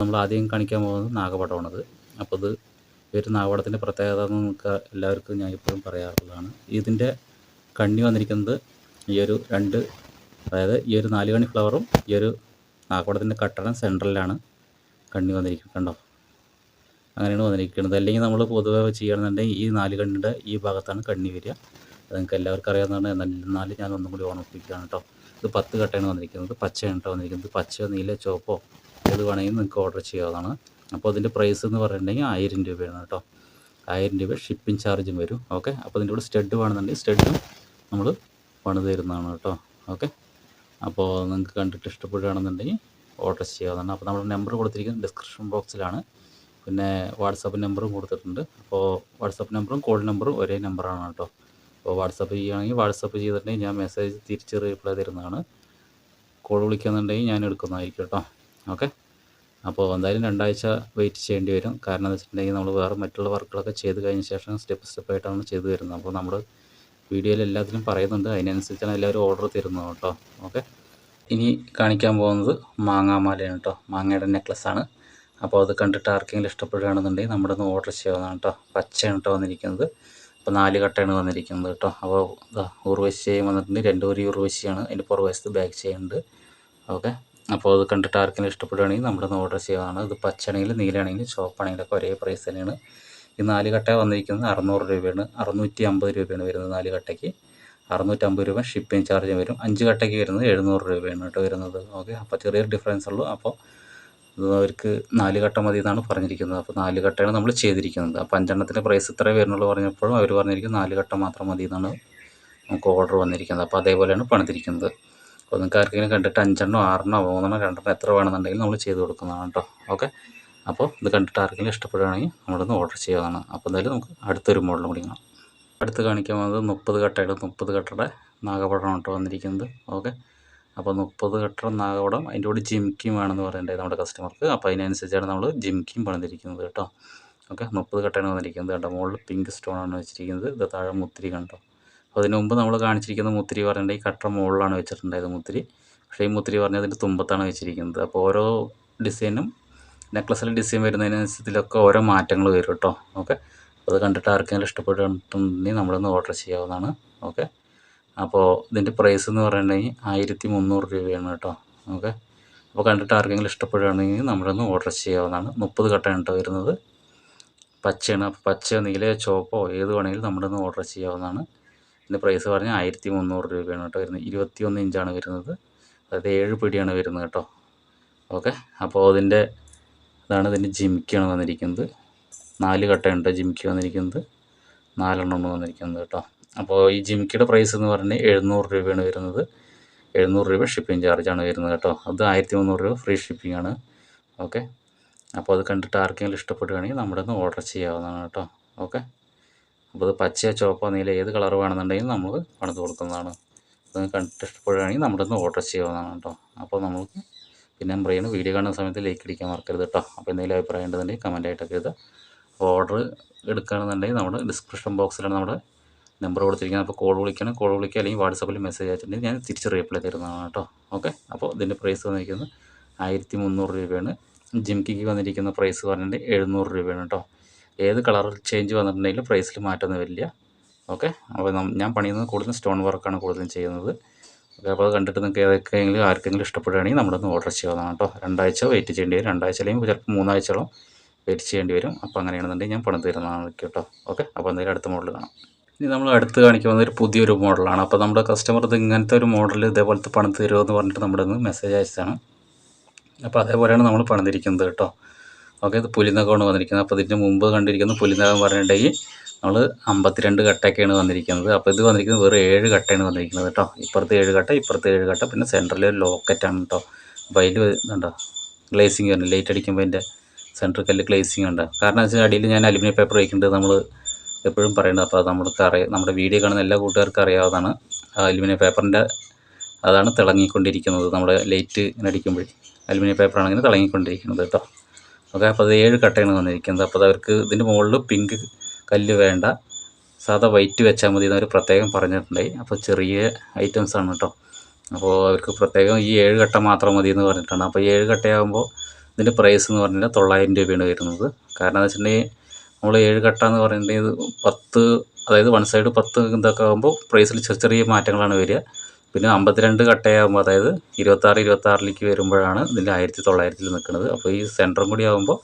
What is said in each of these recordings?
നമ്മൾ ആദ്യം കാണിക്കാൻ പോകുന്നത് നാഗപടമാണത്. അപ്പോൾ ഇത് ഈ ഒരു നാഗപടത്തിൻ്റെ പ്രത്യേകത എന്ന് നമുക്ക് എല്ലാവർക്കും ഞാൻ എപ്പോഴും പറയാറുള്ളതാണ്. ഇതിൻ്റെ കണ്ണി വന്നിരിക്കുന്നത് ഈ ഒരു അതായത് ഈ ഒരു 4 കണ്ണി ഫ്ലവറും ഈ ഒരു നാഗപടത്തിൻ്റെ കട്ടണം സെൻട്രലിലാണ് കണ്ണി വന്നിരിക്കുന്നത്. കണ്ടോ, അങ്ങനെയാണ് വന്നിരിക്കുന്നത്. അല്ലെങ്കിൽ നമ്മൾ പൊതുവെ ചെയ്യുകയാണെന്നുണ്ടെങ്കിൽ ഈ 4 കണ്ണിൻ്റെ ഈ ഭാഗത്താണ് കണ്ണി വരിക. അത് നിങ്ങൾക്ക് എല്ലാവർക്കും അറിയാവുന്നതാണ്. എന്നാലും ഞാൻ ഒന്നും കൂടി ഓർമ്മിപ്പിക്കുകയാണ് കേട്ടോ. ഇത് 10 കട്ടയാണ് വന്നിരിക്കുന്നത്. പച്ചയാണ് കേട്ടോ വന്നിരിക്കുന്നത്. പച്ചയോ നീല ചുവപ്പോ ഏത് വേണമെങ്കിൽ നിങ്ങൾക്ക് ഓർഡർ ചെയ്യാവുന്നതാണ്. അപ്പോൾ അതിൻ്റെ പ്രൈസ് എന്ന് പറഞ്ഞിട്ടുണ്ടെങ്കിൽ 1000 രൂപയാണ് കേട്ടോ. 1000 രൂപ ഷിപ്പിംഗ് ചാർജും വരും. ഓക്കെ, അപ്പോൾ ഇതിൻ്റെ കൂടെ സ്റ്റഡ് വേണമെന്നുണ്ടെങ്കിൽ സ്റ്റഡും നമ്മൾ പണിത് തരുന്നതാണ് കേട്ടോ. ഓക്കെ, അപ്പോൾ നിങ്ങൾക്ക് കണ്ടിട്ട് ഇഷ്ടപ്പെടുകയാണെന്നുണ്ടെങ്കിൽ ഓർഡർ ചെയ്യാവുന്നതാണ്. അപ്പോൾ നമ്മുടെ നമ്പർ കൊടുത്തിരിക്കുന്നത് ഡിസ്ക്രിപ്ഷൻ ബോക്സിലാണ്. പിന്നെ വാട്സാപ്പ് നമ്പറും കൊടുത്തിട്ടുണ്ട്. അപ്പോൾ വാട്സാപ്പ് നമ്പറും കോൾ നമ്പറും ഒരേ നമ്പറാണ് കേട്ടോ. അപ്പോൾ വാട്സാപ്പ് ചെയ്യുകയാണെങ്കിൽ വാട്സാപ്പ് ചെയ്തിട്ടുണ്ടെങ്കിൽ ഞാൻ മെസ്സേജ് തിരിച്ച് റിപ്ലൈ തരുന്നതാണ്. കോൾ വിളിക്കുന്നുണ്ടെങ്കിൽ ഞാൻ എടുക്കുന്നതായിരിക്കും കേട്ടോ. ഓക്കെ, അപ്പോൾ എന്തായാലും 2 ആഴ്ച വെയിറ്റ് ചെയ്യേണ്ടി വരും. കാരണം എന്ന് വെച്ചിട്ടുണ്ടെങ്കിൽ നമ്മൾ വേറെ മറ്റുള്ള വർക്കുകളൊക്കെ ചെയ്ത് കഴിഞ്ഞ ശേഷം സ്റ്റെപ്പായിട്ടാണ് ചെയ്തു വരുന്നത്. അപ്പോൾ നമ്മൾ വീഡിയോയിൽ എല്ലാത്തിലും പറയുന്നുണ്ട്, അതിനനുസരിച്ചാണ് എല്ലാവരും ഓർഡർ തരുന്നത് കേട്ടോ. ഓക്കെ, ഇനി കാണിക്കാൻ പോകുന്നത് മാങ്ങാമാലയാണ് കേട്ടോ. മാങ്ങയുടെ നെക്ലസ്സാണ്. അപ്പോൾ അത് കണ്ടിട്ട് ആർക്കെങ്കിലും ഇഷ്ടപ്പെടുകയാണെന്നുണ്ടെങ്കിൽ നമ്മുടെ ഒന്ന് ഓർഡർ ചെയ്യാവുന്നതാണ് കേട്ടോ. പച്ചയാണ് കേട്ടോ വന്നിരിക്കുന്നത്. അപ്പോൾ 4 കട്ടയാണ് വന്നിരിക്കുന്നത് കേട്ടോ. അപ്പോൾ ഉർവശി ചെയ്യാൻ വന്നിട്ടുണ്ട്. 2 ഉർവശിയാണ്. അതിൻ്റെ പുറവശത്ത് ബാക്ക് ചെയ്യുന്നുണ്ട്. ഓക്കെ, അപ്പോൾ അത് കണ്ടിട്ട് ആർക്കെങ്കിലും ഇഷ്ടപ്പെടുകയാണെങ്കിൽ നമ്മുടെ ഒന്ന് ഓർഡർ ചെയ്യാവുന്നതാണ്. ഇത് പച്ചയാണെങ്കിലും നീലയാണെങ്കിലും ചുവപ്പാണെങ്കിലൊക്കെ ഒരേ പ്രൈസ് തന്നെയാണ്. ഈ 4 കട്ട വന്നിരിക്കുന്നത് 600 രൂപയാണ്. 650 രൂപയാണ് വരുന്നത് 4 കട്ടയ്ക്ക്. 650 രൂപ ഷിപ്പിംഗ് ചാർജ് വരും. 5 കട്ടയ്ക്ക് വരുന്നത് 700 രൂപയാണ് കേട്ടോ വരുന്നത്. ഓക്കെ, അപ്പോൾ ചെറിയൊരു ഡിഫറൻസ് ഉള്ളൂ. അപ്പോൾ അവർക്ക് 4 കട്ട മതി എന്നാണ് പറഞ്ഞിരിക്കുന്നത്. അപ്പോൾ 4 കട്ടയാണ് നമ്മൾ ചെയ്തിരിക്കുന്നത്. അപ്പോൾ 5 എണ്ണത്തിൻ്റെ പ്രൈസ് ഇത്രേ വരുന്നുള്ളൂ പറഞ്ഞപ്പോഴും അവർ പറഞ്ഞിരിക്കുന്നത് 4 കട്ട മാത്രം മതി എന്നാണ് നമുക്ക് ഓർഡർ വന്നിരിക്കുന്നത്. അപ്പോൾ അതേപോലെയാണ് പണിതിരിക്കുന്നത്. അപ്പോൾ നിങ്ങൾക്ക് ആർക്കെങ്കിലും കണ്ടിട്ട് 5 എണ്ണോ 6 എണ്ണോ 3 എണ്ണോ 2 എണ്ണോ എത്ര വേണമെന്നുണ്ടെങ്കിൽ നമ്മൾ ചെയ്ത് കൊടുക്കുന്നതാണ് കേട്ടോ. ഓക്കെ, അപ്പോൾ ഇത് കണ്ടിട്ട് ആർക്കെങ്കിലും ഇഷ്ടപ്പെടുകയാണെങ്കിൽ നമ്മളൊന്ന് ഓർഡർ ചെയ്യാവുന്നതാണ്. അപ്പോൾ എന്തായാലും നമുക്ക് അടുത്തൊരു മോഡൽ കൂടി കാണാം. അടുത്ത് കാണിക്കാൻ പോകുന്നത് 30 കട്ടയുടെ 30 കട്ടയുടെ നാഗപടമാണ് കേട്ടോ വന്നിരിക്കുന്നത്. ഓക്കെ, അപ്പോൾ 30 കട്ട നാഗപടം അതിൻ്റെ കൂടെ ജിംക്കിയും വേണമെന്ന് പറയേണ്ടത് നമ്മുടെ കസ്റ്റമർക്ക്. അപ്പോൾ അതിനനുസരിച്ചാണ് നമ്മൾ ജിംക്കിയും പണിതിരിക്കുന്നത് കേട്ടോ. ഓക്കെ, 30 കട്ടയാണ് വന്നിരിക്കുന്നത് കേട്ടോ. മുകളിൽ പിങ്ക് സ്റ്റോണാണ് വെച്ചിരിക്കുന്നത്. ഇത് താഴെ മുത്തിരി കണ്ടോ. അപ്പോൾ അതിന് മുമ്പ് നമ്മൾ കാണിച്ചിരിക്കുന്ന മുത്തിരി പറഞ്ഞിട്ട് ഈ കട്ട മുകളിലാണ് വെച്ചിട്ടുണ്ടായത് മുത്തിരി. പക്ഷേ ഈ മുത്തിരി പറഞ്ഞാൽ അതിൻ്റെ തുമ്പത്താണ് വെച്ചിരിക്കുന്നത്. അപ്പോൾ ഓരോ ഡിസൈനും നെക്ലസിൽ ഡിസൈൻ വരുന്നതിനനുസരിച്ചൊക്കെ ഓരോ മാറ്റങ്ങൾ വരും കേട്ടോ. ഓക്കെ, അപ്പോൾ അത് കണ്ടിട്ട് ആർക്കെങ്കിലും ഇഷ്ടപ്പെട്ടിട്ടുണ്ടെങ്കിൽ നമ്മളൊന്ന് ഓർഡർ ചെയ്യാവുന്നതാണ്. ഓക്കെ, അപ്പോൾ ഇതിൻ്റെ പ്രൈസ് എന്ന് പറഞ്ഞിട്ടുണ്ടെങ്കിൽ 1300 രൂപയാണ് കേട്ടോ. ഓക്കെ, അപ്പോൾ കണ്ടിട്ട് ആർക്കെങ്കിലും ഇഷ്ടപ്പെടുകയാണെങ്കിൽ നമ്മളൊന്ന് ഓർഡർ ചെയ്യാവുന്നതാണ്. 30 കട്ടയാണ് കേട്ടോ വരുന്നത്. പച്ചയാണ്. അപ്പോൾ പച്ചയോ നീലയോ ചുവപ്പോ ഏത് വേണമെങ്കിലും നമ്മളൊന്ന് ഓർഡർ ചെയ്യാവുന്നതാണ്. ഇതിൻ്റെ പ്രൈസ് പറഞ്ഞാൽ 1300 രൂപയാണ് കേട്ടോ വരുന്നത്. 21 ഇഞ്ചാണ് വരുന്നത്. അതായത് 7 പിടിയാണ് വരുന്നത് കേട്ടോ. ഓക്കെ, അപ്പോൾ ഇതാണ് ഇതിൻ്റെ ജിംക്കിയാണ് വന്നിരിക്കുന്നത്. 4 കട്ടയുണ്ട് ജിംക്കി വന്നിരിക്കുന്നത്. 4 എണ്ണം വന്നിരിക്കുന്നത് കേട്ടോ. അപ്പോൾ ഈ ജിംക്കിയുടെ പ്രൈസ് എന്ന് പറഞ്ഞാൽ 700 രൂപയാണ് വരുന്നത്. 700 രൂപ ഷിപ്പിംഗ് ചാർജാണ് വരുന്നത് കേട്ടോ. അത് 1300 രൂപ ഫ്രീ ഷിപ്പിംഗ് ആണ്. ഓക്കെ, അപ്പോൾ അത് കണ്ടിട്ട് ആർക്കെങ്കിലും ഇഷ്ടപ്പെടുകയാണെങ്കിൽ നമ്മുടെ ഒന്ന് ഓർഡർ ചെയ്യാവുന്നതാണ് കേട്ടോ. ഓക്കെ, അപ്പോൾ അത് പച്ചയോ ചുവപ്പോ നീല ഏത് കളർ വേണമെന്നുണ്ടെങ്കിൽ നമ്മൾ പണിത് കൊടുക്കുന്നതാണ്. അത് കണ്ടിട്ട് ഇഷ്ടപ്പെടുകയാണെങ്കിൽ നമ്മുടെ ഒന്ന് ഓർഡർ ചെയ്യാവുന്നതാണ് കേട്ടോ. അപ്പോൾ നമുക്ക് പിന്നെ പറയുന്നത് വീഡിയോ കാണുന്ന സമയത്ത് ലൈക്ക് അടിക്കാൻ മറക്കരുത് കേട്ടോ. അപ്പോൾ എന്തെങ്കിലും അഭിപ്രായം ഉണ്ടെന്നുണ്ടെങ്കിൽ കമൻറ്റായിട്ടൊക്കെ എഴുതുക. ഓർഡർ എടുക്കുകയാണെന്നുണ്ടെങ്കിൽ നമ്മുടെ ഡിസ്ക്രിപ്ഷൻ ബോക്സിലാണ് നമ്മുടെ നമ്പർ കൊടുത്തിരിക്കുന്നത്. അപ്പോൾ കോൾ വിളിക്കുക അല്ലെങ്കിൽ വാട്സാപ്പിൽ മെസ്സേജ് അയച്ചിട്ടുണ്ടെങ്കിൽ ഞാൻ തിരിച്ച് റിപ്ലൈ തരുന്നതാണ് കേട്ടോ. ഓക്കെ, അപ്പോൾ ഇതിൻ്റെ പ്രൈസ് വന്നിരിക്കുന്നത് 1300 രൂപയാണ്. ജിംക്കിക്ക് വന്നിരിക്കുന്ന പ്രൈസ് പറഞ്ഞിട്ട് 700 രൂപയാണ് കേട്ടോ. ഏത് കളർ ചേഞ്ച് വന്നിട്ടുണ്ടെങ്കിലും പ്രൈസിൽ മാറ്റമൊന്നും വരില്ല. ഓക്കെ, അപ്പോൾ ഞാൻ പണിയുന്നത് കൂടുതലും സ്റ്റോൺ വർക്കാണ് കൂടുതലും ചെയ്യുന്നത്. ഓക്കെ, അപ്പോൾ അത് കണ്ടിട്ട് നിങ്ങൾക്ക് ഏതൊക്കെയെങ്കിലും ആർക്കെങ്കിലും ഇഷ്ടപ്പെടുകയാണെങ്കിൽ നമ്മളൊന്ന് ഓർഡർ ചെയ്യാവുന്നതാണ് കേട്ടോ. 2 ആഴ്ച വെയിറ്റ് ചെയ്യേണ്ടി വരും. 2 ആഴ്ച അല്ലെങ്കിൽ ചിലപ്പോൾ 3 ആഴ്ചയോളം വെയിറ്റ് ചെയ്യേണ്ടി വരും. അപ്പോൾ അങ്ങനെയാണെന്നുണ്ടെങ്കിൽ ഞാൻ പണിത് തരുന്നതാണ് കേട്ടോ. ഓക്കെ, അപ്പോൾ എന്തായാലും അടുത്ത മോഡൽ കാണാം. ഇനി നമ്മൾ അടുത്ത് കാണിക്കുന്നത് ഒരു പുതിയൊരു മോഡലാണ്. അപ്പോൾ നമ്മുടെ കസ്റ്റമർ ഇത് ഇങ്ങനത്തെ ഒരു മോഡൽ ഇതേപോലത്തെ പണിത് തരുമോ എന്ന് പറഞ്ഞിട്ട് നമ്മുടെ ഒന്ന് മെസ്സേജ് അയച്ചതാണ്. അപ്പോൾ അതേപോലെയാണ് നമ്മൾ പണിതിരിക്കുന്നത് കേട്ടോ. ഓക്കെ, ഇത് പുലിനകമാണ് വന്നിരിക്കുന്നത്. അപ്പോൾ ഇതിൻ്റെ മുമ്പ് കണ്ടിരിക്കുന്ന പുലിനകം പറഞ്ഞിട്ടുണ്ടെങ്കിൽ നമ്മൾ 52 കട്ടയൊക്കെയാണ് വന്നിരിക്കുന്നത്. അപ്പോൾ ഇത് വന്നിരിക്കുന്നത് വെറും 7 കട്ടയാണ് വന്നിരിക്കുന്നത് കേട്ടോ. ഇപ്പുറത്ത് 7 കട്ട, ഇപ്പുറത്ത് 7 കട്ട, പിന്നെ സെൻറ്ററിൽ ഒരു ലോക്കറ്റാണ് കേട്ടോ. അപ്പോൾ അതിൽ ഇതുണ്ടോ ഗ്ലേസിങ് ഉണ്ട്. ലൈറ്റ് അടിക്കുമ്പോൾ അതിൻ്റെ സെൻറ്റർ കല്ല് ഗ്ലേസിങ് ഉണ്ട്. കാരണം വെച്ചാൽ അടിയിൽ ഞാൻ അലുമിനിയം പേപ്പർ വയ്ക്കുന്നുണ്ട് നമ്മൾ എപ്പോഴും പറയുന്നത്. അപ്പോൾ നമ്മുടെ വീഡിയോ കാണുന്ന എല്ലാ കൂട്ടുകാർക്കും അറിയാവുന്നതാണ്. അലുമിനിയം പേപ്പറിൻ്റെ അതാണ് തിളങ്ങിക്കൊണ്ടിരിക്കുന്നത്. നമ്മുടെ ലൈറ്റ് ഇങ്ങനെ അടിക്കുമ്പോൾ അലുമിനിയം പേപ്പറാണ് ഇങ്ങനെ തിളങ്ങിക്കൊണ്ടിരിക്കുന്നത് കേട്ടോ. ഓക്കെ, അപ്പോൾ അത് 7 കട്ടയാണ് വന്നിരിക്കുന്നത്. അപ്പോൾ അവർക്ക് ഇതിൻ്റെ മുകളിൽ പിങ്ക് കല്ല് വേണ്ട, സാധാ വൈറ്റ് വെച്ചാൽ മതി എന്നവർ പ്രത്യേകം പറഞ്ഞിട്ടുണ്ടായി. അപ്പോൾ ചെറിയ ഐറ്റംസാണ് കേട്ടോ. അപ്പോൾ അവർക്ക് പ്രത്യേകം ഈ 7 കട്ട മാത്രം മതി എന്ന് പറഞ്ഞിട്ടാണ്. അപ്പോൾ 7 കട്ടയാകുമ്പോൾ ഇതിൻ്റെ പ്രൈസ് എന്ന് പറഞ്ഞാൽ 900 രൂപയാണ് വരുന്നത്. കാരണം എന്ന് വെച്ചിട്ടുണ്ടെങ്കിൽ നമ്മൾ 7 കട്ട എന്ന് പറയുന്നത് 10, അതായത് വൺ സൈഡ് 10 ഇതൊക്കെ ആകുമ്പോൾ പ്രൈസിൽ ചെറിയ ചെറിയ മാറ്റങ്ങളാണ് വരിക. പിന്നെ 52 കട്ടയാകുമ്പോൾ, അതായത് 26 വരുമ്പോഴാണ് ഇതിൻ്റെ 1900 നിൽക്കുന്നത്. അപ്പോൾ ഈ സെൻറ്ററും കൂടി ആകുമ്പോൾ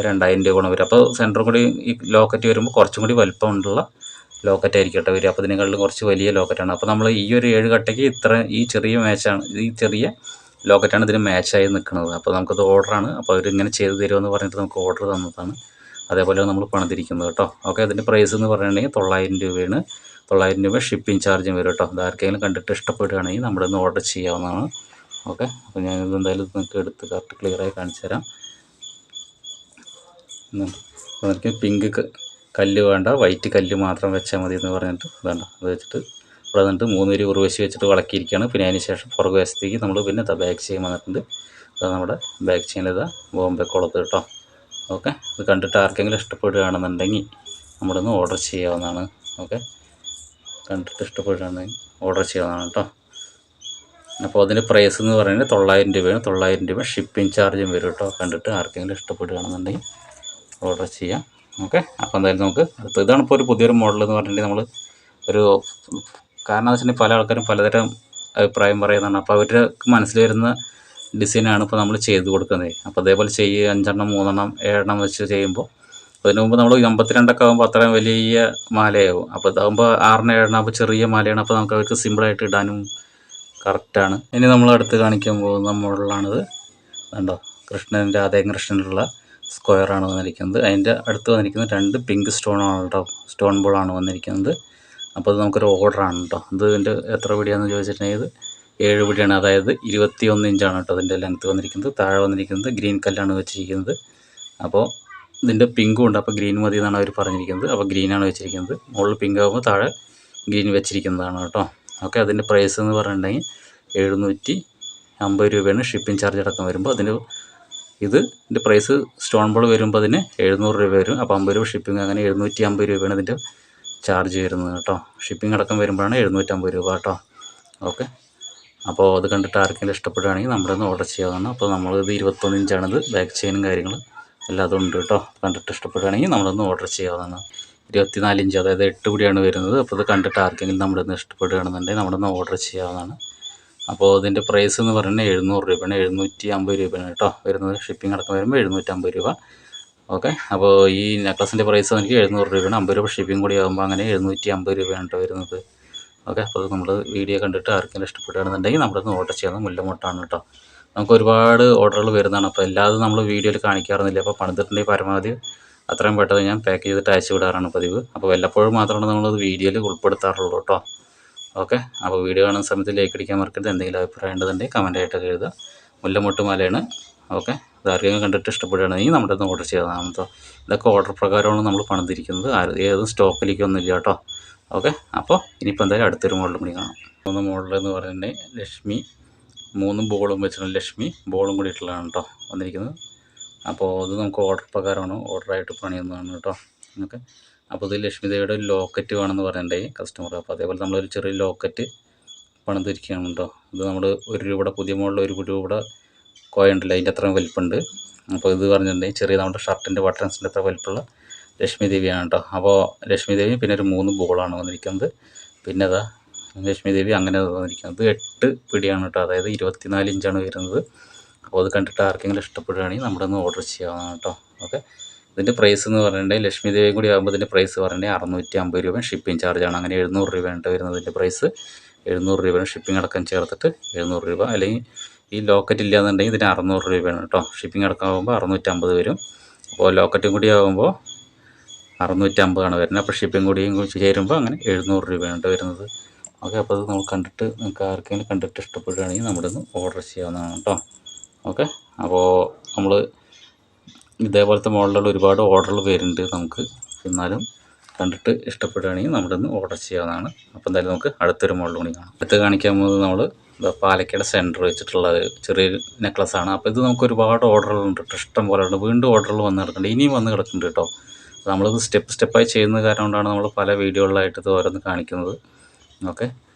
2000 രൂപ വരും. അപ്പോൾ സെൻറ്ററും കൂടി ഈ ലോക്കറ്റ് വരുമ്പോൾ കുറച്ചും കൂടി വലിപ്പമുള്ള ലോക്കറ്റ് ആയിരിക്കും കേട്ടോ വരിക. അപ്പോൾ ഇതിനെക്കാളും കുറച്ച് വലിയ ലോക്കറ്റാണ്. അപ്പോൾ നമ്മൾ ഈ ഒരു 7 കട്ടയ്ക്ക് ഈ ചെറിയ മാച്ചാണ്, ഈ ചെറിയ ലോക്കറ്റാണ് ഇതിന് മാച്ചായി നിൽക്കുന്നത്. അപ്പോൾ നമുക്കത് ഓർഡറാണ്. അപ്പോൾ അവരിങ്ങനെ ചെയ്ത് തരുമെന്ന് പറഞ്ഞിട്ട് നമുക്ക് ഓർഡർ തന്നതാണ്. അതേപോലെ നമ്മൾ പണിതിരിക്കുന്നത് കേട്ടോ. ഓക്കെ, അതിൻ്റെ പ്രൈസ് എന്ന് പറയുകയാണെങ്കിൽ 900 രൂപയാണ്. 900 രൂപ ഷിപ്പിംഗ് ചാർജും വരും കേട്ടോ. ഇതാർക്കെങ്കിലും കണ്ടിട്ട് ഇഷ്ടപ്പെടുകയാണെങ്കിൽ നമ്മുടെ ഒന്ന് ഓർഡർ ചെയ്യാവുന്നതാണ്. ഓക്കെ, അപ്പോൾ ഞാനിത് എന്തായാലും നിങ്ങൾക്ക് എടുത്ത് കറക്റ്റ് ക്ലിയറായി കാണിച്ചു തരാം. അപ്പോൾ എനിക്ക് പിങ്ക് കല്ല് വേണ്ട, വൈറ്റ് കല്ല് മാത്രം വെച്ചാൽ മതി എന്ന് പറഞ്ഞിട്ട് വേണ്ട, അത് വെച്ചിട്ട് ഇവിടെ വന്നിട്ട് 3 ഉറുവശി വെച്ചിട്ട് വളക്കിയിരിക്കുകയാണ്. പിന്നെ അതിന് ശേഷം പുറകു വശത്തേക്ക് നമ്മൾ പിന്നെ ബാക്ക് ചെയിൻ വന്നിട്ടുണ്ട്. അത് നമ്മുടെ ബാക്ക് ചെയിനിലിതാ ബോംബെ കുളത്ത് കേട്ടോ. ഓക്കെ, ഇത് കണ്ടിട്ട് ആർക്കെങ്കിലും ഇഷ്ടപ്പെടുകയാണെന്നുണ്ടെങ്കിൽ നമ്മുടെ ഒന്ന് ഓർഡർ ചെയ്യാവുന്നതാണ്. ഓക്കെ, കണ്ടിട്ട് ഇഷ്ടപ്പെടുകയാണെങ്കിൽ ഓർഡർ ചെയ്യാവുന്നതാണ് കേട്ടോ. അപ്പോൾ അതിൻ്റെ പ്രൈസ് എന്ന് പറയുന്നത് 900 രൂപയാണ്. 900 രൂപ ഷിപ്പിംഗ് ചാർജും വരും കേട്ടോ. കണ്ടിട്ട് ആർക്കെങ്കിലും ഇഷ്ടപ്പെടുകയാണെന്നുണ്ടെങ്കിൽ ഓർഡർ ചെയ്യാം. ഓക്കെ, അപ്പോൾ എന്തായാലും നമുക്ക് ഇതാണ് ഇപ്പോൾ ഒരു പുതിയൊരു മോഡൽ എന്ന് പറഞ്ഞിട്ടുണ്ടെങ്കിൽ നമ്മൾ ഒരു, കാരണം എന്ന് വെച്ചിട്ടുണ്ടെങ്കിൽ പല ആൾക്കാരും പലതരം അഭിപ്രായം പറയുന്നതാണ്. അപ്പോൾ അവരുടെ മനസ്സിൽ വരുന്ന ഡിസൈനാണ് ഇപ്പോൾ നമ്മൾ ചെയ്ത് കൊടുക്കുന്നത്. അപ്പോൾ അതേപോലെ 5 എണ്ണം 3 എണ്ണം 7 എണ്ണം വെച്ച് ചെയ്യുമ്പോൾ, അതിന് മുമ്പ് നമ്മൾ 52 ആകുമ്പോൾ അത്രയും വലിയ മാലയാകും. അപ്പോൾ ഇതാകുമ്പോൾ 6 7 ആകുമ്പോൾ ചെറിയ മാലയാണ്. അപ്പോൾ നമുക്ക് അവർക്ക് സിമ്പിളായിട്ട് ഇടാനും കറക്റ്റാണ്. ഇനി നമ്മൾ അടുത്ത് കാണിക്കാൻ പോകുന്ന മോഡലാണിത്. കണ്ടോ, രാധയും കൃഷ്ണനുള്ള സ്ക്വയറാണ് വന്നിരിക്കുന്നത്. അതിൻ്റെ അടുത്ത് വന്നിരിക്കുന്നത് 2 പിങ്ക് സ്റ്റോണാണ് കേട്ടോ, സ്റ്റോൺ ബോളാണ് വന്നിരിക്കുന്നത്. അപ്പോൾ അത് നമുക്കൊരു ഓർഡറാണ് കേട്ടോ. ഇതിൻ്റെ എത്ര പിടിയാണെന്ന് ചോദിച്ചിട്ടുണ്ടെങ്കിൽ ഇത് 7 പിടിയാണ്, അതായത് 21 ഇഞ്ചാണ് കേട്ടോ അതിൻ്റെ ലെങ്ത്ത് വന്നിരിക്കുന്നത്. താഴെ വന്നിരിക്കുന്നത് ഗ്രീൻ കല്ലാണ് വെച്ചിരിക്കുന്നത്. അപ്പോൾ ഇതിൻ്റെ പിങ്കും ഉണ്ട്, അപ്പോൾ ഗ്രീൻ മതി എന്നാണ് അവർ പറഞ്ഞിരിക്കുന്നത്. അപ്പോൾ ഗ്രീനാണ് വെച്ചിരിക്കുന്നത്. മുകളിൽ പിങ്ക് ആകുമ്പോൾ താഴെ ഗ്രീൻ വെച്ചിരിക്കുന്നതാണ് കേട്ടോ. ഓക്കെ, അതിൻ്റെ പ്രൈസ് എന്ന് പറഞ്ഞിട്ടുണ്ടെങ്കിൽ 750 രൂപയാണ് ഷിപ്പിംഗ് ചാർജ് അടക്കം വരുമ്പോൾ. ഇതിൻ്റെ പ്രൈസ് സ്റ്റോൺ ബോൾ വരുമ്പോൾ അതിന് 700 രൂപ വരും. അപ്പോൾ 50 രൂപ ഷിപ്പിംഗ്, അങ്ങനെ 750 രൂപയാണ് ഇതിൻ്റെ ചാർജ് വരുന്നത് കേട്ടോ. ഷിപ്പിംഗ് അടക്കം വരുമ്പോഴാണ് 750 രൂപ കേട്ടോ. ഓക്കെ, അപ്പോൾ അത് കണ്ടിട്ട് ആർക്കെങ്കിലും ഇഷ്ടപ്പെടുകയാണെങ്കിൽ നമ്മളൊന്ന് ഓർഡർ ചെയ്യാവുന്നതാണ്. അപ്പോൾ നമ്മളിത് 21 ഇഞ്ചാണിത്, ബാക്ക് ചെയിനും കാര്യങ്ങളും എല്ലാം അതുണ്ട് കേട്ടോ. കണ്ടിട്ട് ഇഷ്ടപ്പെടുകയാണെങ്കിൽ നമ്മളൊന്ന് ഓർഡർ ചെയ്യാവുന്നതാണ്. 24 ഇഞ്ച്, അതായത് 8 പിടിയാണ് വരുന്നത്. അപ്പോൾ ഇത് കണ്ടിട്ട് ആർക്കെങ്കിലും നമ്മളൊന്ന് ഇഷ്ടപ്പെടുകയാണെന്നുണ്ടെങ്കിൽ നമ്മളൊന്ന് ഓർഡർ ചെയ്യാവുന്നതാണ്. അപ്പോൾ ഇതിൻ്റെ പ്രൈസ് എന്ന് പറയുന്നത് 700 രൂപയാണ്, 750 രൂപയാണ് കേട്ടോ വരുന്നത്. ഷിപ്പിംഗ് അടക്കം വരുമ്പോൾ 750 രൂപ. ഓക്കെ, അപ്പോൾ ഈ നെക്ലസിൻ്റെ പ്രൈസ് എനിക്ക് 700 രൂപയാണ്. 50 രൂപ ഷിപ്പിംഗ് കൂടി ആകുമ്പോൾ അങ്ങനെ 750 രൂപയാണ് കേട്ടോ വരുന്നത്. ഓക്കെ, അപ്പോൾ അത് നമ്മൾ വീഡിയോ കണ്ടിട്ട് ആർക്കെങ്കിലും ഇഷ്ടപ്പെടുകയാണെന്നുണ്ടെങ്കിൽ നമ്മളൊന്ന് ഓർഡർ ചെയ്യാവുന്ന മുല്ലമുട്ടാണ് കേട്ടോ. നമുക്ക് ഒരുപാട് ഓർഡറുകൾ വരുന്നതാണ്. അപ്പോൾ എല്ലാതും നമ്മൾ വീഡിയോയിൽ കാണിക്കാറൊന്നുമില്ല. അപ്പോൾ പണിതിട്ടുണ്ടെങ്കിൽ പരമാവധി അത്രയും പെട്ടെന്ന് ഞാൻ പാക്ക് ചെയ്തിട്ട് അയച്ചു വിടാറാണ് പതിവ്. അപ്പോൾ വല്ലപ്പോഴും മാത്രമാണ് നമ്മളത് വീഡിയോയിൽ ഉൾപ്പെടുത്താറുള്ളൂ കേട്ടോ. ഓക്കെ, അപ്പോൾ വീഡിയോ കാണുന്ന സമയത്ത് ലൈക്ക് അടിക്കാൻ മറക്കരുത്. എന്തെങ്കിലും അഭിപ്രായം ഉണ്ടെന്നുണ്ടെങ്കിൽ കമൻറ്റായിട്ടൊക്കെ എഴുതുക. മുല്ലമുട്ട് മാലയാണ്. ഓക്കെ, ഇതാർക്കെങ്കിലും കണ്ടിട്ട് ഇഷ്ടപ്പെടുകയാണെങ്കിൽ നമ്മുടെ ഒന്ന് ഓർഡർ ചെയ്യാവുന്നതാണ് കേട്ടോ. ഇതൊക്കെ ഓർഡർ പ്രകാരമാണ് നമ്മൾ പണിതിരിക്കുന്നത്. ഏതും സ്റ്റോക്കിലേക്കൊന്നും ഇല്ല കേട്ടോ. ഓക്കെ, അപ്പോൾ ഇനിയിപ്പോൾ എന്തായാലും അടുത്തൊരു മോഡൽ കൂടി കാണാം. 3 മോഡൽ എന്ന് പറയുന്നത് ലക്ഷ്മി 3 ബോളും വെച്ചിട്ടുള്ള ലക്ഷ്മി ബോളും കൂടി ഇട്ടുള്ളതാണ് കേട്ടോ വന്നിരിക്കുന്നത്. അപ്പോൾ അത് നമുക്ക് ഓർഡർ പ്രകാരമാണ്, ഓർഡറായിട്ട് പണിയുന്നതാണ് കേട്ടോ. ഓക്കെ, അപ്പോൾ ഇത് ലക്ഷ്മി ദേവിയുടെ ഒരു ലോക്കറ്റ് വേണമെന്ന് പറഞ്ഞിട്ടുണ്ടെങ്കിൽ കസ്റ്റമർ, അപ്പോൾ അതേപോലെ നമ്മളൊരു ചെറിയ ലോക്കറ്റ് പണിതിരിക്കുകയാണ് കേട്ടോ. ഇത് നമ്മൾ 1 രൂപയുടെ പുതിയ മോഡൽ 1 രൂപയുടെ കോയുണ്ടല്ലോ, അതിൻ്റെ അത്രയും വലിപ്പമുണ്ട്. അപ്പോൾ ഇത് പറഞ്ഞിട്ടുണ്ടെങ്കിൽ ചെറിയ നമ്മുടെ ഷർട്ടിൻ്റെ ബട്ടൺസിൻ്റെ അത്ര വലിപ്പമുള്ള ലക്ഷ്മി ദേവിയാണ് കേട്ടോ. അപ്പോൾ ലക്ഷ്മി ദേവി പിന്നെ ഒരു 3 ബോളാണ് വന്നിരിക്കുന്നത്. പിന്നെ അതാ ലക്ഷ്മി ദേവി അങ്ങനെ വന്നിരിക്കുന്നത് 8 പിടിയാണ് കേട്ടോ, അതായത് 24 ഇഞ്ചാണ് വരുന്നത്. അപ്പോൾ അത് കണ്ടിട്ട് ആർക്കെങ്കിലും ഇഷ്ടപ്പെടുകയാണെങ്കിൽ നമ്മുടെ ഒന്ന് ഓർഡർ ചെയ്യാവുന്നതാണ് കേട്ടോ. ഓക്കെ, ഇതിൻ്റെ പ്രൈസ് എന്ന് പറഞ്ഞിട്ടുണ്ടെങ്കിൽ ലക്ഷ്മി ദേവിയും കൂടി ആകുമ്പോൾ ഇതിൻ്റെ പ്രൈസ് പറഞ്ഞിട്ടുണ്ടെങ്കിൽ 650 രൂപ ഷിപ്പിംഗ് ചാർജാണ്. അങ്ങനെ 700 രൂപയാണ് വരുന്നത്. ഇതിൻ്റെ പ്രൈസ് 700 രൂപയാണ്, ഷിപ്പിംഗ് അടക്കം ചേർത്തിട്ട് 700 രൂപ. അല്ലെങ്കിൽ ഈ ലോക്കറ്റ് ഇല്ലയെന്നുണ്ടെങ്കിൽ ഇതിന് 600 രൂപയാണ് കേട്ടോ. ഷിപ്പിംഗ് അടക്കം ആകുമ്പോൾ 650 വരും. അപ്പോൾ ലോക്കറ്റും കൂടി ആകുമ്പോൾ 650 വരുന്നത്. അപ്പോൾ ഷിപ്പിംഗ് കൂടിയും ചേരുമ്പോൾ അങ്ങനെ 700 രൂപയാണ് വരുന്നത്. ഓക്കെ, അപ്പോൾ അത് നമ്മൾ കണ്ടിട്ട് നിങ്ങൾക്ക് ആർക്കെങ്കിലും കണ്ടിട്ട് ഇഷ്ടപ്പെടുകയാണെങ്കിൽ നമ്മുടെ ഒന്ന് ഓർഡർ ചെയ്യാവുന്നതാണ് കേട്ടോ. ഓക്കെ, അപ്പോൾ നമ്മൾ ഇതേപോലത്തെ മോഡലുകൾ ഒരുപാട് ഓർഡറുകൾ വരുന്നുണ്ട് നമുക്ക്. എന്നാലും കണ്ടിട്ട് ഇഷ്ടപ്പെടുകയാണെങ്കിൽ നമ്മുടെ ഒന്ന് ഓർഡർ ചെയ്യാവുന്നതാണ്. അപ്പോൾ എന്തായാലും നമുക്ക് അടുത്തൊരു മോഡൽ കൂടി കാണാം. അടുത്ത് കാണിക്കാൻ പോകുന്നത് നമ്മൾ പാലക്കയുടെ സെൻറ്റർ വെച്ചിട്ടുള്ള ചെറിയൊരു നെക്ലസ്സാണ്. അപ്പോൾ ഇത് നമുക്ക് ഒരുപാട് ഓർഡറുകളുണ്ട്, ഇഷ്ടം പോലെ ഉണ്ട്. വീണ്ടും ഓർഡറുകൾ വന്ന് കിടക്കുന്നുണ്ട്, ഇനിയും വന്ന് കിടക്കുന്നുണ്ട് കേട്ടോ. നമ്മളിത് സ്റ്റെപ്പായി ചെയ്യുന്നത് കാരണം കൊണ്ടാണ് നമ്മൾ പല വീഡിയോകളിലായിട്ട് ഇത് ഓരോന്ന് കാണിക്കുന്നത്. ഓക്കെ,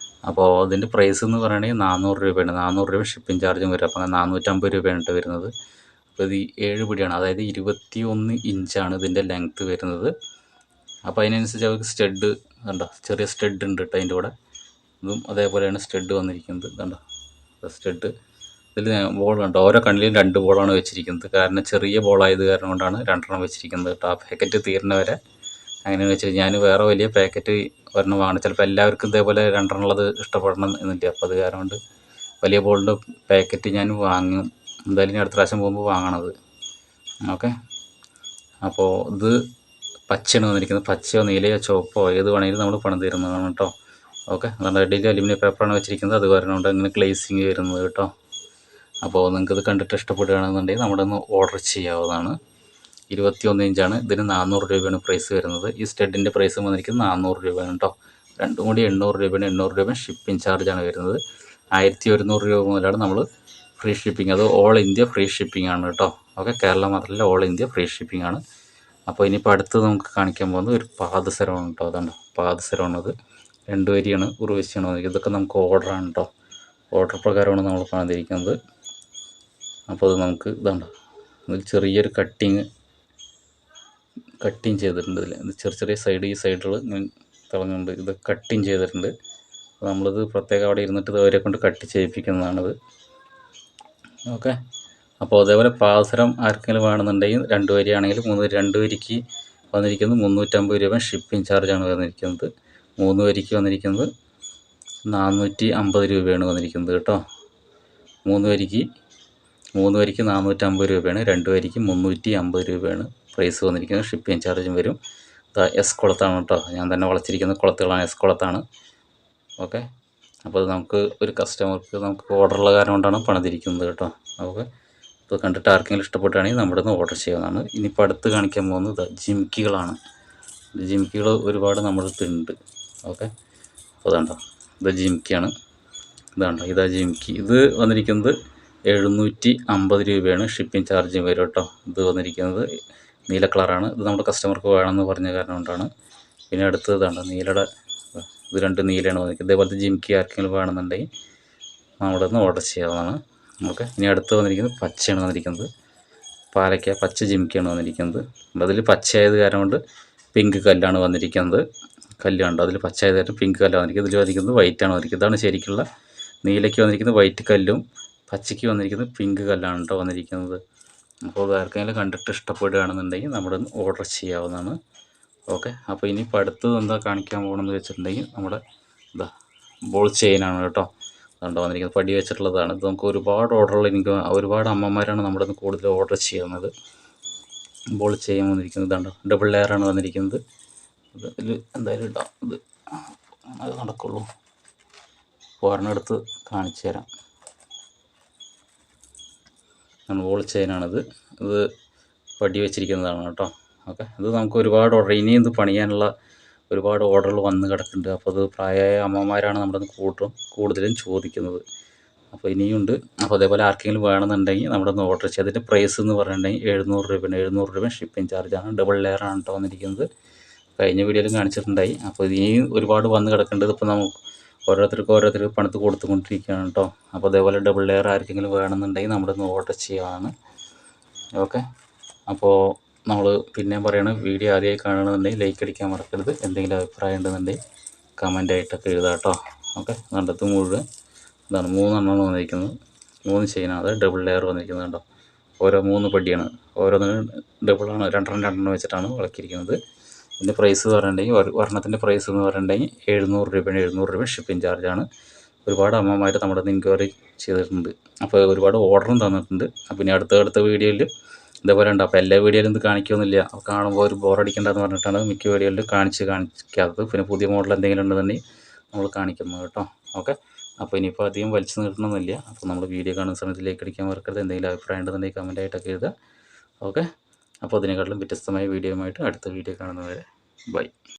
അപ്പോൾ ഇതിൻ്റെ പ്രൈസ് എന്ന് പറയുകയാണെങ്കിൽ 400 രൂപയാണ്. 400 രൂപ ഷിപ്പിംഗ് ചാർജും വരും. അപ്പോൾ 450 രൂപയാണ് വരുന്നത്. 7 പിടിയാണ്, അതായത് 21 ഇഞ്ചാണ് ഇതിൻ്റെ ലെങ്ത്ത് വരുന്നത്. അപ്പോൾ അതിനനുസരിച്ച് അവർക്ക് സ്റ്റഡ് കണ്ടോ, ചെറിയ സ്റ്റഡ് ഉണ്ട് കേട്ടോ അതിൻ്റെ കൂടെ. ഇതും അതേപോലെയാണ് സ്റ്റഡ് വന്നിരിക്കുന്നത്. കണ്ടോ സ്റ്റഡ്. ഇതിൽ ബോൾ കണ്ടോ, ഓരോ കണ്ണിലും 2 ബോളാണ് വെച്ചിരിക്കുന്നത്. കാരണം ചെറിയ ബോളായത് കാരണം കൊണ്ടാണ് 2 വെച്ചിരിക്കുന്നത് കേട്ടോ. ആ പാക്കറ്റ് തീരുന്നവരെ അങ്ങനെ വെച്ചാൽ ഞാൻ വേറെ വലിയ പാക്കറ്റ് ഒരെണ്ണം വാങ്ങണം. ചിലപ്പോൾ എല്ലാവർക്കും ഇതേപോലെ 2 ഉള്ളത് ഇഷ്ടപ്പെടണം എന്നില്ല. അപ്പോൾ അത് കാരണം കൊണ്ട് വലിയ ബോളിൻ്റെ പാക്കറ്റ് ഞാൻ വാങ്ങും. എന്തായാലും ഞാൻ അടുത്ത പ്രാവശ്യം പോകുമ്പോൾ വാങ്ങണത്. ഓക്കെ. അപ്പോൾ ഇത് പച്ചയാണ് വന്നിരിക്കുന്നത്. പച്ചയോ നീലയോ ചുവപ്പോ ഏത് വേണമെങ്കിലും നമ്മൾ പണം തരുന്നതാണ് കേട്ടോ. ഓക്കെ. നമ്മുടെ അടിയിൽ അലുമിനിയം പേപ്പറാണ് വെച്ചിരിക്കുന്നത്. അത് കാരണം കൊണ്ട് ഇങ്ങനെ ഗ്ലേസിങ് വരുന്നത് കേട്ടോ. അപ്പോൾ നിങ്ങൾക്കിത് കണ്ടിട്ട് ഇഷ്ടപ്പെടുകയാണെന്നുണ്ടെങ്കിൽ നമ്മുടെ ഒന്ന് ഓർഡർ ചെയ്യാവുന്നതാണ്. 21 ഇഞ്ചാണ്. ഇതിന് 400 രൂപയാണ് പ്രൈസ് വരുന്നത്. ഈ സ്റ്റഡിൻ്റെ പ്രൈസ് വന്നിരിക്കുന്നത് 400 രൂപയാണ് കേട്ടോ. രണ്ടും കൂടി 800 രൂപയാണ്. 800 രൂപ ഷിപ്പിംഗ് ചാർജാണ് വരുന്നത്. 1100 രൂപ മുതലാണ് നമ്മൾ ഫ്രീ ഷിപ്പിംഗ്. അത് ഓൾ ഇന്ത്യ ഫ്രീ ഷിപ്പിംഗ് ആണ് കേട്ടോ. ഓക്കെ. കേരള മാത്രമല്ല, ഓൾ ഇന്ത്യ ഫ്രീ ഷിപ്പിംഗ് ആണ്. അപ്പോൾ ഇനിയിപ്പോൾ അടുത്ത് നമുക്ക് കാണിക്കാൻ പോകുന്നത് ഒരു പാദസരമാണ് കേട്ടോ. അതാണ് പാദസരമാണത്. 2 വരിയാണ്, ഉറുവശിയാണ്. ഇതൊക്കെ നമുക്ക് ഓർഡറാണ് കേട്ടോ. ഓർഡർ പ്രകാരമാണ് നമ്മൾ പണിതിരിക്കുന്നത്. അപ്പോൾ അത് നമുക്ക് ഇതാണ്, ഇതിൽ ചെറിയൊരു കട്ടിങ് ചെയ്തിട്ടുണ്ട്. ഇതിൽ ചെറിയ ചെറിയ സൈഡ്, ഈ സൈഡുകൾ തിളങ്ങുന്നുണ്ട്. ഇത് കട്ടിങ് ചെയ്തിട്ടുണ്ട്. നമ്മളിത് പ്രത്യേകം അവിടെ ഇരുന്നിട്ട് ഇത് അവരെ കൊണ്ട് കട്ട് ചെയ്യിപ്പിക്കുന്നതാണിത്. ഓക്കെ. അപ്പോൾ അതേപോലെ പാദസരം ആർക്കെങ്കിലും വേണമെന്നുണ്ടെങ്കിൽ 2 വരിയാണെങ്കിൽ 2 വരിക്ക് വന്നിരിക്കുന്നത് 350 രൂപ ഷിപ്പിംഗ് ചാർജാണ് വന്നിരിക്കുന്നത്. 3 വരിക്ക് വന്നിരിക്കുന്നത് 450 രൂപയാണ് വന്നിരിക്കുന്നത് കേട്ടോ. 3 വരിക്ക് 450 രൂപയാണ്. 2 വരിക്ക് 350 രൂപയാണ് പ്രൈസ് വന്നിരിക്കുന്നത്. ഷിപ്പിംഗ് ചാർജും വരും. എസ് കുളത്താണ് കേട്ടോ. ഞാൻ തന്നെ വളച്ചിരിക്കുന്ന കുളത്തുകളാണ്, എസ് കുളത്താണ്. ഓക്കെ. അപ്പോൾ നമുക്ക് ഒരു കസ്റ്റമർക്ക് നമുക്ക് ഓർഡറുള്ള കാരണം കൊണ്ടാണ് പണിതിരിക്കുന്നത് കേട്ടോ. ഓക്കെ. അപ്പോൾ കണ്ടിട്ട് ആർക്കെങ്കിലും ഇഷ്ടപ്പെട്ടാണെങ്കിൽ നമ്മുടെ നിന്ന് ഓർഡർ ചെയ്യാവുന്നതാണ്. ഇനിയിപ്പോൾ അടുത്ത് കാണിക്കാൻ പോകുന്നത് ജിംക്കികളാണ്. ജിംക്കികൾ ഒരുപാട് നമ്മൾക്ക്. ഓക്കെ. അപ്പോൾ ഇതാണ്ടോ, ഇത് ജിംക്കിയാണ്. ഇതാ ജിംക്കി. ഇത് വന്നിരിക്കുന്നത് 750 രൂപയാണ് ഷിപ്പിംഗ് ചാർജ് വരും കേട്ടോ. ഇത് വന്നിരിക്കുന്നത് നീല കളറാണ്. ഇത് നമ്മുടെ കസ്റ്റമർക്ക് വേണമെന്ന് പറഞ്ഞ കാരണം കൊണ്ടാണ്. പിന്നെ അടുത്തത് ഇതാണ് നീലയുടെ, ഇത് 2 നീലയാണ് വന്നിരിക്കുന്നത്. ഇതേപോലത്തെ ജിംക്കി ആർക്കെങ്കിലും വേണമെന്നുണ്ടെങ്കിൽ നമ്മുടെ നിന്ന് ഓർഡർ ചെയ്യാവുന്നതാണ്. ഓക്കെ. ഇനി അടുത്ത് വന്നിരിക്കുന്നത് പച്ചയാണ് വന്നിരിക്കുന്നത്. പാലക്ക പച്ച ജിംക്കിയാണ് വന്നിരിക്കുന്നത്. അതിൽ പച്ചയായത് കാരണം കൊണ്ട് പിങ്ക് കല്ലാണ് വന്നിരിക്കുന്നത്. കല്ല് കണ്ടോ, അതിൽ പച്ചയായത് കാരണം പിങ്ക് കല്ലാണ് വന്നിരിക്കുന്നത്. ഇതിൽ വന്നിരിക്കുന്നത് വൈറ്റാണ് വന്നിരിക്കുന്നത്. ഇതാണ് ശരിക്കുള്ള നീലയ്ക്ക് വന്നിരിക്കുന്നത് വൈറ്റ് കല്ലും, പച്ചയ്ക്ക് വന്നിരിക്കുന്നത് പിങ്ക് കല്ലാണ് കേട്ടോ വന്നിരിക്കുന്നത്. അപ്പോൾ ആർക്കെങ്കിലും കണ്ടിട്ട് ഇഷ്ടപ്പെടുകയാണെന്നുണ്ടെങ്കിൽ നമ്മുടെ ഓർഡർ ചെയ്യാവുന്നതാണ്. ഓക്കെ. അപ്പോൾ ഇനിയിപ്പോൾ അടുത്തത് എന്താ കാണിക്കാൻ പോകണമെന്ന് വെച്ചിട്ടുണ്ടെങ്കിൽ നമ്മുടെ ബോൾ ചെയിനാണ് കേട്ടോ. അതുകൊണ്ട് വന്നിരിക്കുന്നത് പടി വെച്ചിട്ടുള്ളതാണ്. ഇത് നമുക്ക് ഒരുപാട് ഓർഡറുകൾ, എനിക്ക് ഒരുപാട് അമ്മമാരാണ് നമ്മുടെ കൂടുതൽ ഓർഡർ ചെയ്യുന്നത്. ബോൾ ചെയിൻ വന്നിരിക്കുന്നത് ഇതാണ്, ഡബിൾ ലെയറാണ് വന്നിരിക്കുന്നത്. ഇതിൽ എന്തായാലും ഇടാം, ഇത് അത് നടക്കുള്ളൂ. ഒരെണ്ണെടുത്ത് കാണിച്ചു തരാം. ബോൾ ചെയിനാണിത്. ഇത് പടി വെച്ചിരിക്കുന്നതാണ് കേട്ടോ. ഓക്കെ. ഇത് നമുക്ക് ഒരുപാട് ഓർഡർ, ഇനിയും ഇത് പണിയാനുള്ള ഒരുപാട് ഓർഡറുകൾ വന്ന് കിടക്കുന്നുണ്ട്. അപ്പോൾ അത് പ്രായമായ അമ്മമാരാണ് നമ്മുടെ കൂടുതലും ചോദിക്കുന്നത്. അപ്പോൾ ഇനിയുണ്ട്. അപ്പോൾ അതേപോലെ ആർക്കെങ്കിലും വേണമെന്നുണ്ടെങ്കിൽ നമ്മുടെ ഒന്ന് ഓർഡർ ചെയ്യുക. അതിൻ്റെ പ്രൈസ് എന്ന് പറഞ്ഞിട്ടുണ്ടെങ്കിൽ 700 രൂപയാണ്. 700 രൂപ ഷിപ്പിംഗ് ചാർജാണ്. ഡബിൾ ലെയറാണ് കേട്ടോ വന്നിരിക്കുന്നത്. കഴിഞ്ഞ വീഡിയോയിലും കാണിച്ചിട്ടുണ്ടായി. അപ്പോൾ ഇനിയും ഒരുപാട് വന്ന് കിടക്കേണ്ടത്. ഇപ്പോൾ നമുക്ക് ഓരോരുത്തർക്ക് പണിത് കൊടുത്തുകൊണ്ടിരിക്കുകയാണ് കേട്ടോ. അപ്പോൾ അതേപോലെ ഡബിൾ ലെയർ ആർക്കെങ്കിലും വേണമെന്നുണ്ടെങ്കിൽ നമ്മുടെ ഒന്ന് ഓർഡർ ചെയ്യുകയാണ്. ഓക്കെ. അപ്പോൾ നമ്മൾ പിന്നെയും പറയണം, വീഡിയോ ആദ്യമായി കാണണമെന്നുണ്ടെങ്കിൽ ലൈക്ക് അടിക്കാൻ മറക്കരുത്. എന്തെങ്കിലും അഭിപ്രായം ഉണ്ടെന്നുണ്ടെങ്കിൽ കമൻ്റായിട്ടൊക്കെ എഴുതാം കേട്ടോ. ഓക്കെ. കണ്ടത് മുഴുവൻ ഇതാണ് 3 എണ്ണമാണ് വന്നിരിക്കുന്നത്. 3 ചെയിനാണ്. അത് ഡബിൾ ലെയർ വന്നിരിക്കുന്നത് കേട്ടോ. ഓരോ 3 പടിയാണ്. ഓരോന്നിനും ഡബിളാണ്, 2 വെച്ചിട്ടാണ് വിളക്കിയിരിക്കുന്നത്. ഇതിൻ്റെ പ്രൈസ് പറഞ്ഞിട്ടുണ്ടെങ്കിൽ ഒരെണ്ണത്തിൻ്റെ പ്രൈസ് എന്ന് പറഞ്ഞിട്ടുണ്ടെങ്കിൽ 700 രൂപയാണ്. 700 രൂപ ഷിപ്പിംഗ് ചാർജാണ്. ഒരുപാട് അമ്മമാർ നമ്മുടെ എൻക്വയറി ചെയ്തിട്ടുണ്ട്. അപ്പോൾ ഒരുപാട് ഓർഡറും തന്നിട്ടുണ്ട്. അപ്പോൾ ഇനി അടുത്ത വീഡിയോയിൽ ഇതേപോലെ ഉണ്ട്. അപ്പോൾ എല്ലാ വീഡിയോയിലും ഇത് കാണിക്കുന്നില്ല. അപ്പോൾ കാണുമ്പോൾ ഒരു ബോറടിക്കേണ്ടതെന്ന് പറഞ്ഞിട്ടാണ് മിക്ക വീഡിയോയിലും കാണിക്കാത്തത്. പിന്നെ പുതിയ മോഡൽ എന്തെങ്കിലും ഉണ്ടെന്നുണ്ടെങ്കിൽ നമ്മൾ കാണിക്കുന്നത് കേട്ടോ. ഓക്കെ. അപ്പോൾ ഇനിയിപ്പോൾ അധികം വലിച്ചു നീട്ടണമെന്നില്ല. അപ്പോൾ നമ്മൾ വീഡിയോ കാണുന്ന സമയത്ത് ലൈക്ക് അടിക്കാൻ മറക്കരുത്. എന്തെങ്കിലും അഭിപ്രായം ഉണ്ടെന്നുണ്ടെങ്കിൽ കമൻറ്റായിട്ടൊക്കെ എഴുതുക. ഓക്കെ. അപ്പോൾ അതിനെക്കാട്ടിലും വ്യത്യസ്തമായ വീഡിയോയുമായിട്ട് അടുത്ത വീഡിയോ കാണുന്നവരെ ബൈ.